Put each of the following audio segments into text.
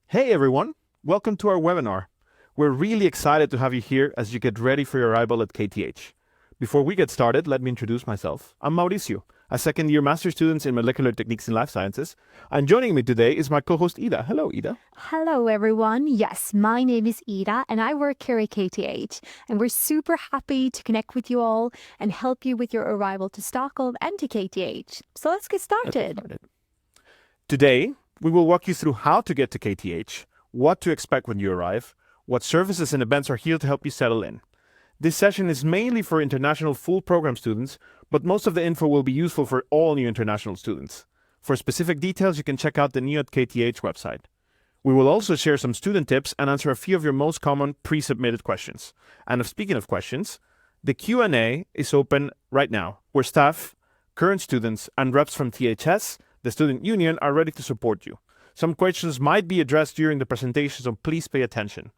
Hey everyone, welcome to our webinar. We're really excited to have you here as you get ready for your arrival at KTH. Before we get started, let me introduce myself. I'm Mauricio, a second-year master's student in Molecular Techniques in Life Sciences, and joining me today is my co-host Ida. Hello, Ida. Hello, everyone. Yes, my name is Ida, and I work here at KTH. And we're super happy to connect with you all and help you with your arrival to Stockholm and to KTH. So let's get started. Today, we will walk you through how to get to KTH, what to expect when you arrive, what services and events are here to help you settle in. This session is mainly for international full program students, but most of the info will be useful for all new international students. For specific details, you can check out the New at KTH website. We will also share some student tips and answer a few of your most common pre-submitted questions. And speaking of questions, the Q&A is open right now, where staff, current students, and reps from THS, the student union, are ready to support you. Some questions might be addressed during the presentation, so please pay attention.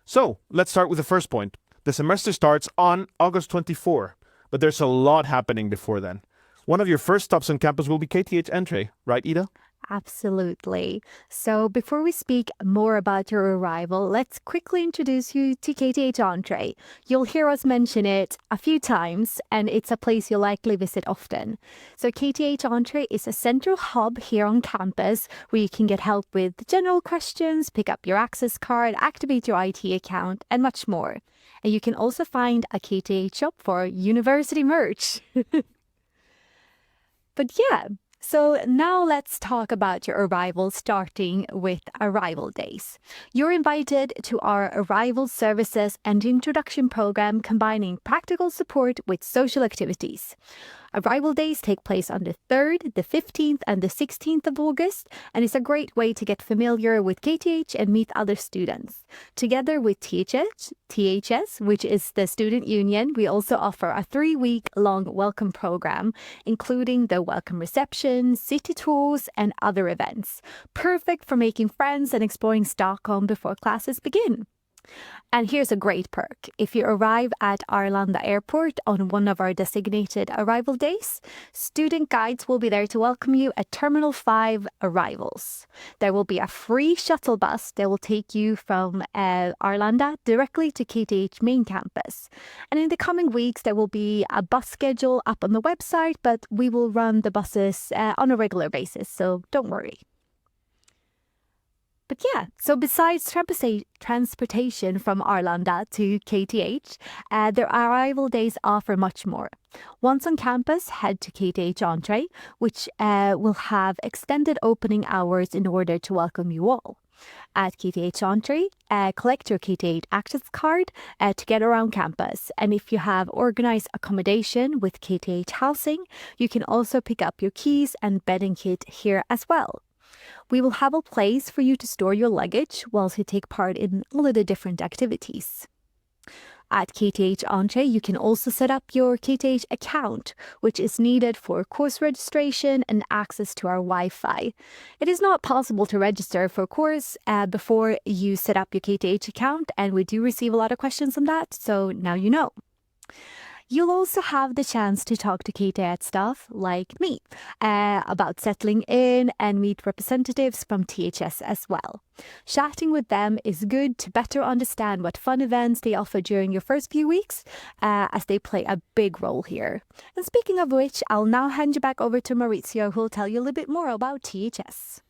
So, let's start with the first point. The semester starts on August 24, but there's a lot happening before then. One of your first stops on campus will be KTH Entré, right, Ida? Absolutely. So before we speak more about your arrival, let's quickly introduce you to KTH Entré. You'll hear us mention it a few times, and it's a place you'll likely visit often. So KTH Entré is a central hub here on campus where you can get help with general questions, pick up your access card, activate your IT account, and much more. And you can also find a KTH shop for university merch. But yeah. So now let's talk about your arrival, starting with arrival days. You're invited to our arrival services and introduction program combining practical support with social activities. Arrival days take place on the 3rd, the 15th, and the 16th of August, and it's a great way to get familiar with KTH and meet other students. Together with THS, which is the student union, we also offer a 3-week-long welcome program, including the welcome reception, city tours, and other events. Perfect for making friends and exploring Stockholm before classes begin. And here's a great perk. If you arrive at Arlanda Airport on one of our designated arrival days, student guides will be there to welcome you at Terminal 5 arrivals. There will be a free shuttle bus that will take you from Arlanda directly to KTH main campus. And in the coming weeks, there will be a bus schedule up on the website, but we will run the buses on a regular basis, so don't worry. But yeah, so besides transportation from Arlanda to KTH, their arrival days offer much more. Once on campus, head to KTH Entré, which will have extended opening hours in order to welcome you all. At KTH Entré, collect your KTH access card to get around campus. And if you have organized accommodation with KTH housing, you can also pick up your keys and bedding kit here as well. We will have a place for you to store your luggage whilst you take part in all of the different activities. At KTH Entré, you can also set up your KTH account, which is needed for course registration and access to our Wi-Fi. It is not possible to register for a course before you set up your KTH account, and we do receive a lot of questions on that, so now you know. You'll also have the chance to talk to KTH staff like me about settling in and meet representatives from THS as well. Chatting with them is good to better understand what fun events they offer during your first few weeks, as they play a big role here. And speaking of which, I'll now hand you back over to Maurizio, who will tell you a little bit more about THS.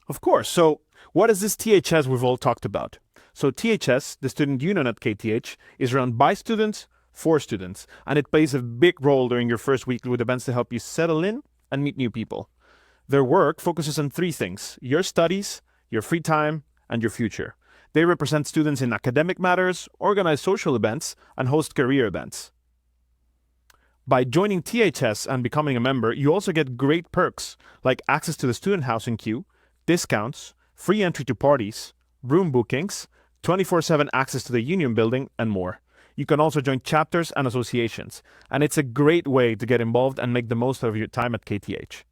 Of course. So, what is this THS we've all talked about? So, THS, the student union at KTH, is run by students, for students, and it plays a big role during your first week with events to help you settle in and meet new people. Their work focuses on 3 things: your studies, your free time, and your future. They represent students in academic matters, organize social events, and host career events. By joining THS and becoming a member, you also get great perks like access to the student housing queue, discounts, free entry to parties, room bookings, 24/7 access to the union building, and more. You can also join chapters and associations, and it's a great way to get involved and make the most of your time at KTH.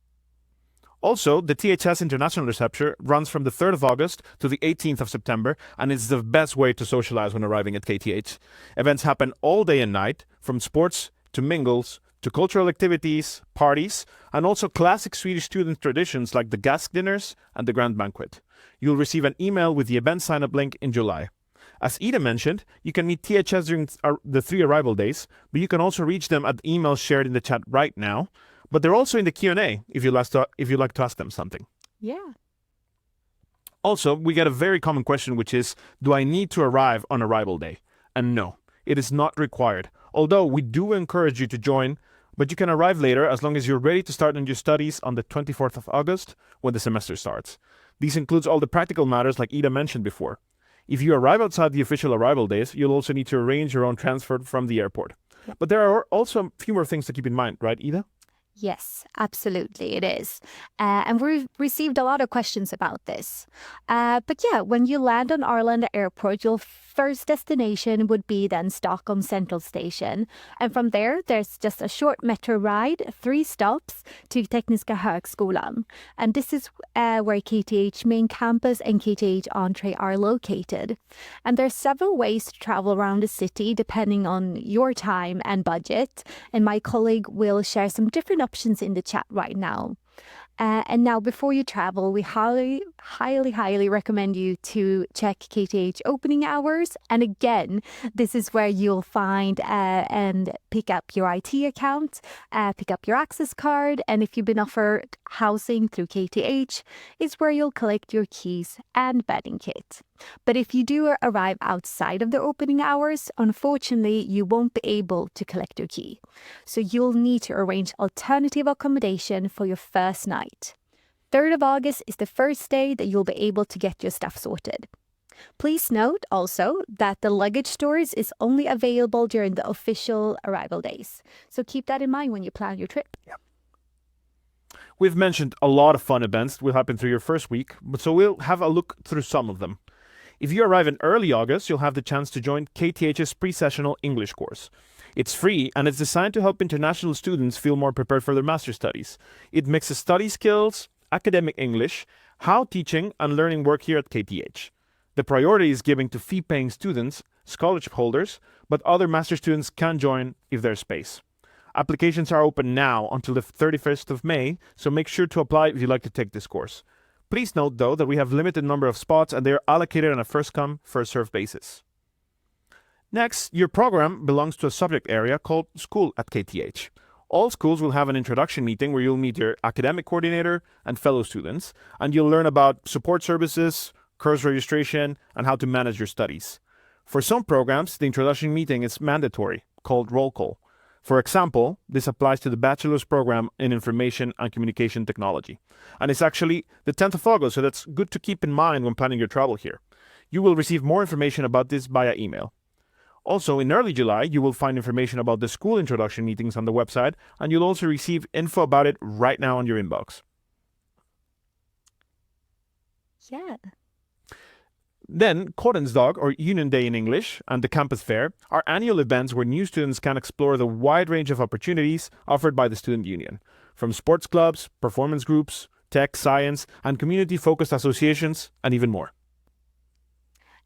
Also, the THS International Reception runs from the 3rd of August to the 18th of September, and it's the best way to socialize when arriving at KTH. Events happen all day and night, from sports to mingles to cultural activities, parties, and also classic Swedish student traditions like the Gask dinners and the Grand Banquet. You'll receive an email with the event sign-up link in July. As Ida mentioned, you can meet THS during the 3 arrival days, but you can also reach them at the emails shared in the chat right now. But they're also in the Q&A if you'd like to ask them something. Yeah. Also, we get a very common question, which is, do I need to arrive on arrival day? And no, it is not required. Although we do encourage you to join, but you can arrive later as long as you're ready to start on your studies on the 24th of August when the semester starts. This includes all the practical matters like Ida mentioned before. If you arrive outside the official arrival days, you'll also need to arrange your own transfer from the airport. But there are also a few more things to keep in mind, right, Ida? Yes, absolutely, it is. And we've received a lot of questions about this. But yeah, when you land on Arlanda Airport, your first destination would be then Stockholm Central Station. And from there, there's just a short metro ride, 3 stops to Tekniska Högskolan. And this is where KTH main campus and KTH Entré are located. And there's several ways to travel around the city depending on your time and budget. And my colleague will share some different options in the chat right now. And now, before you travel, we highly recommend you to check KTH opening hours. And again, this is where you'll find and pick up your IT account, pick up your access card. And if you've been offered housing through KTH, is where you'll collect your keys and bedding kit. But if you do arrive outside of the opening hours, unfortunately, you won't be able to collect your key. So you'll need to arrange alternative accommodation for your first night. 3rd of August is the first day that you'll be able to get your stuff sorted. Please note also that the luggage storage is only available during the official arrival days. So keep that in mind when you plan your trip. Yeah. We've mentioned a lot of fun events will happen through your first week, so we'll have a look through some of them. If you arrive in early August, you'll have the chance to join KTH's pre-sessional English course. It's free and it's designed to help international students feel more prepared for their master's studies. It mixes study skills, academic English, how teaching and learning work here at KTH. The priority is given to fee-paying students, scholarship holders, but other master students can join if there's space. Applications are open now until the 31st of May, so make sure to apply if you'd like to take this course. Please note, though, that we have limited number of spots and they are allocated on a first-come, first-served basis. Next, your program belongs to a subject area called School at KTH. All schools will have an introduction meeting where you'll meet your academic coordinator and fellow students, and you'll learn about support services, course registration, and how to manage your studies. For some programs, the introduction meeting is mandatory, called roll call. For example, this applies to the bachelor's program in Information and Communication Technology. And it's actually the 10th of August, so that's good to keep in mind when planning your travel here. You will receive more information about this via email. Also, in early July, you will find information about the school introduction meetings on the website, and you'll also receive info about it right now on your inbox. Yeah. Then, Kottensdag, or Union Day in English, and the Campus Fair are annual events where new students can explore the wide range of opportunities offered by the Student Union, from sports clubs, performance groups, tech, science, and community-focused associations, and even more.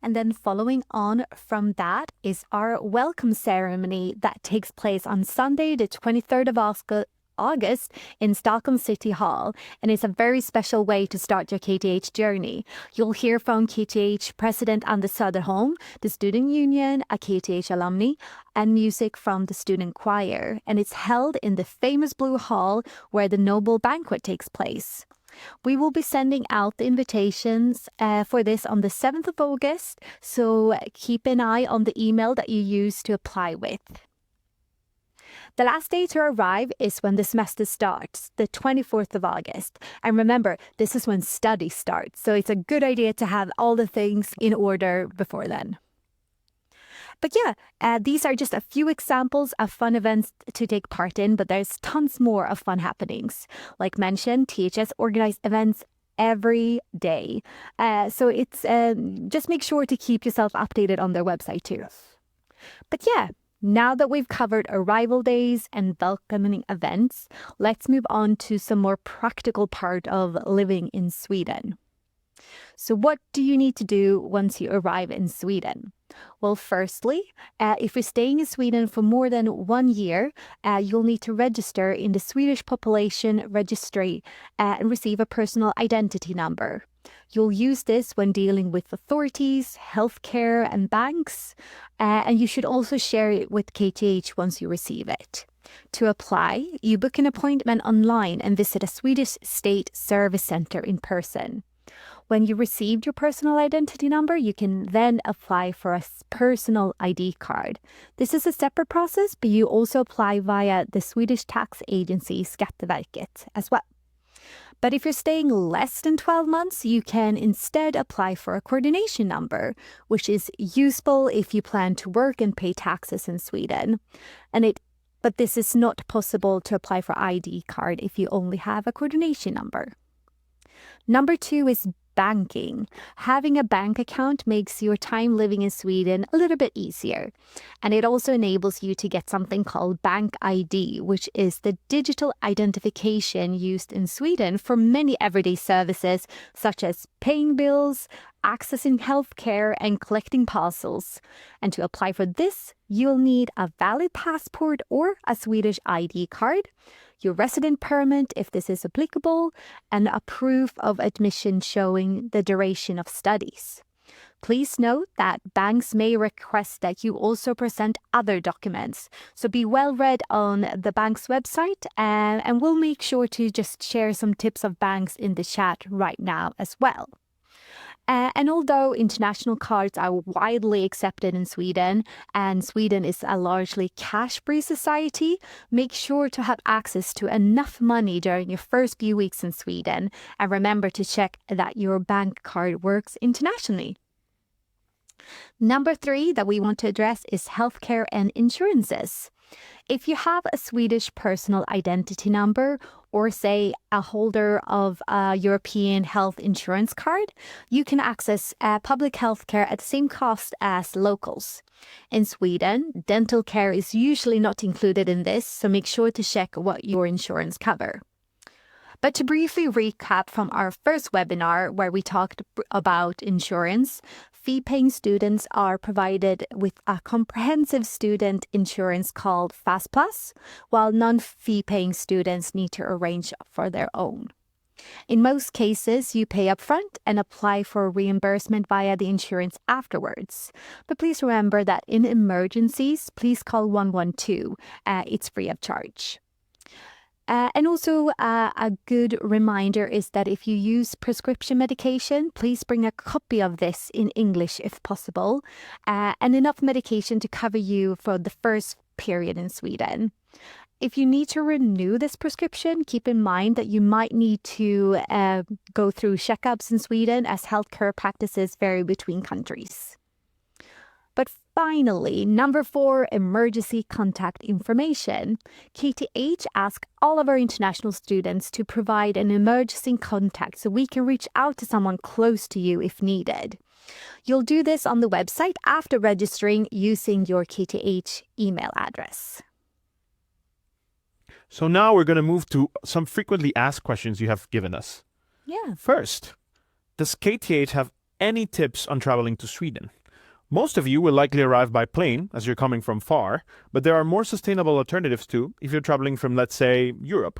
And then following on from that is our welcome ceremony that takes place on Sunday, the 23rd of August in Stockholm City Hall, and it's a very special way to start your KTH journey. You'll hear from KTH President Anders Söderholm, the Student Union, a KTH alumni, and music from the student choir, and it's held in the famous Blue Hall where the Noble Banquet takes place. We will be sending out the invitations for this on the 7th of August, so keep an eye on the email that you use to apply with. The last day to arrive is when the semester starts, the 24th of August. And remember, this is when study starts, so it's a good idea to have all the things in order before then. But yeah, these are just a few examples of fun events to take part in, but there's tons more of fun happenings. Like mentioned, THS organize events every day. So it's just make sure to keep yourself updated on their website too. Yes. But yeah, now that we've covered arrival days and welcoming events, let's move on to some more practical part of living in Sweden. So what do you need to do once you arrive in Sweden? Well, firstly, if you're staying in Sweden for more than 1 year, you'll need to register in the Swedish Population Registry and receive a personal identity number. You'll use this when dealing with authorities, healthcare, and banks, and you should also share it with KTH once you receive it. To apply, you book an appointment online and visit a Swedish state service center in person. When you received your personal identity number, you can then apply for a personal ID card. This is a separate process, but you also apply via the Swedish tax agency Skatteverket as well. But if you're staying less than 12 months, you can instead apply for a coordination number, which is useful if you plan to work and pay taxes in Sweden. But this is not possible to apply for ID card if you only have a coordination number. Number 2 is banking. Having a bank account makes your time living in Sweden a little bit easier. And it also enables you to get something called Bank ID, which is the digital identification used in Sweden for many everyday services, such as paying bills, accessing healthcare, and collecting parcels. And to apply for this, you'll need a valid passport or a Swedish ID card, your resident permit if this is applicable, and a proof of admission showing the duration of studies. Please note that banks may request that you also present other documents, so be well read on the bank's website, and we'll make sure to just share some tips of banks in the chat right now as well. And although international cards are widely accepted in Sweden, and Sweden is a largely cash-free society, make sure to have access to enough money during your first few weeks in Sweden, and remember to check that your bank card works internationally. Number 3 that we want to address is healthcare and insurances. If you have a Swedish personal identity number or, say, a holder of a European health insurance card, you can access public healthcare at the same cost as locals. In Sweden, dental care is usually not included in this, so make sure to check what your insurance cover. But to briefly recap from our first webinar where we talked about insurance, fee-paying students are provided with a comprehensive student insurance called FastPlus, while non-fee-paying students need to arrange for their own. In most cases, you pay upfront and apply for reimbursement via the insurance afterwards. But please remember that in emergencies, please call 112. It's free of charge. And also a good reminder is that if you use prescription medication, please bring a copy of this in English if possible, and enough medication to cover you for the first period in Sweden. If you need to renew this prescription, keep in mind that you might need to go through checkups in Sweden as healthcare practices vary between countries. But finally, number 4, emergency contact information. KTH asks all of our international students to provide an emergency contact so we can reach out to someone close to you if needed. You'll do this on the website after registering using your KTH email address. So now we're going to move to some frequently asked questions you have given us. Yeah. First, does KTH have any tips on traveling to Sweden? Most of you will likely arrive by plane as you're coming from far, but there are more sustainable alternatives too if you're traveling from, let's say, Europe.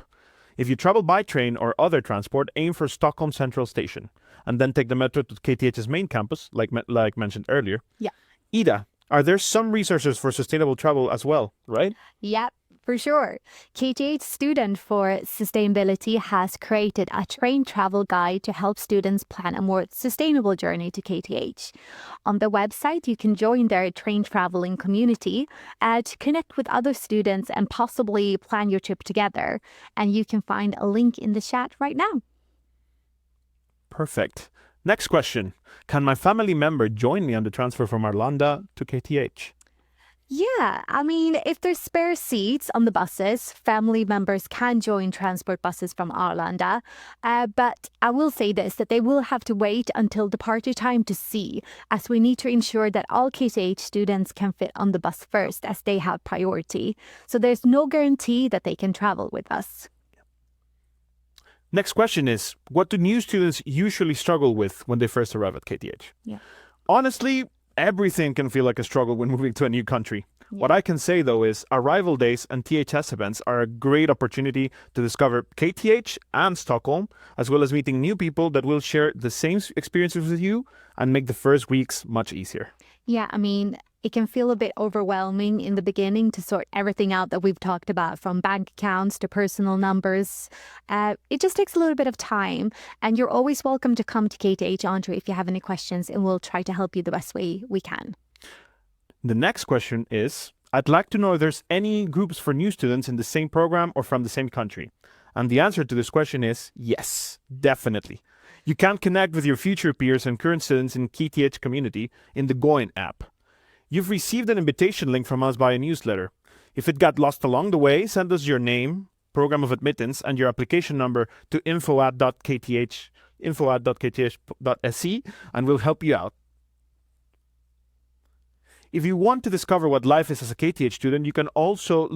If you travel by train or other transport, aim for Stockholm Central Station and then take the metro to KTH's main campus, like mentioned earlier. Yeah. Ida, are there some resources for sustainable travel as well, right? Yep. For sure. KTH Student for Sustainability has created a train travel guide to help students plan a more sustainable journey to KTH. On the website, you can join their train traveling community to connect with other students and possibly plan your trip together. And you can find a link in the chat right now. Perfect. Next question. Can my family member join me on the transfer from Arlanda to KTH? Yeah, I mean, if there's spare seats on the buses, family members can join transport buses from Arlanda. But I will say this, that they will have to wait until departure time to see, as we need to ensure that all KTH students can fit on the bus first, as they have priority. So there's no guarantee that they can travel with us. Next question is, what do new students usually struggle with when they first arrive at KTH? Yeah. Honestly, everything can feel like a struggle when moving to a new country. What I can say, though, is arrival days and THS events are a great opportunity to discover KTH and Stockholm, as well as meeting new people that will share the same experiences with you and make the first weeks much easier. Yeah, I mean, it can feel a bit overwhelming in the beginning to sort everything out that we've talked about, from bank accounts to personal numbers. It just takes a little bit of time, and you're always welcome to come to KTH Entré if you have any questions, and we'll try to help you the best way we can. The next question is, I'd like to know if there's any groups for new students in the same program or from the same country. And the answer to this question is yes, definitely. You can connect with your future peers and current students in KTH community in the Goin app. You've received an invitation link from us via newsletter. If it got lost along the way, send us your name, program of admittance, and your application number to info@kth.se, and we'll help you out. If you want to discover what life is as a KTH student, you can also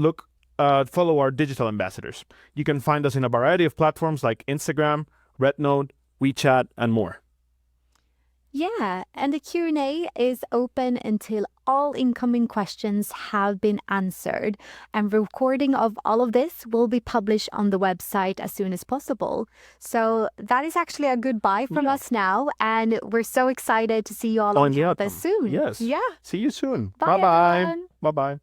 follow our digital ambassadors. You can find us in a variety of platforms like Instagram, RedNote, WeChat, and more. Yeah, and the Q&A is open until all incoming questions have been answered. And recording of all of this will be published on the website as soon as possible. So that is actually a goodbye from us now. And we're so excited to see you all on campus soon. Yes. Yeah. See you soon. Bye, Bye-bye. everyone. Bye-bye.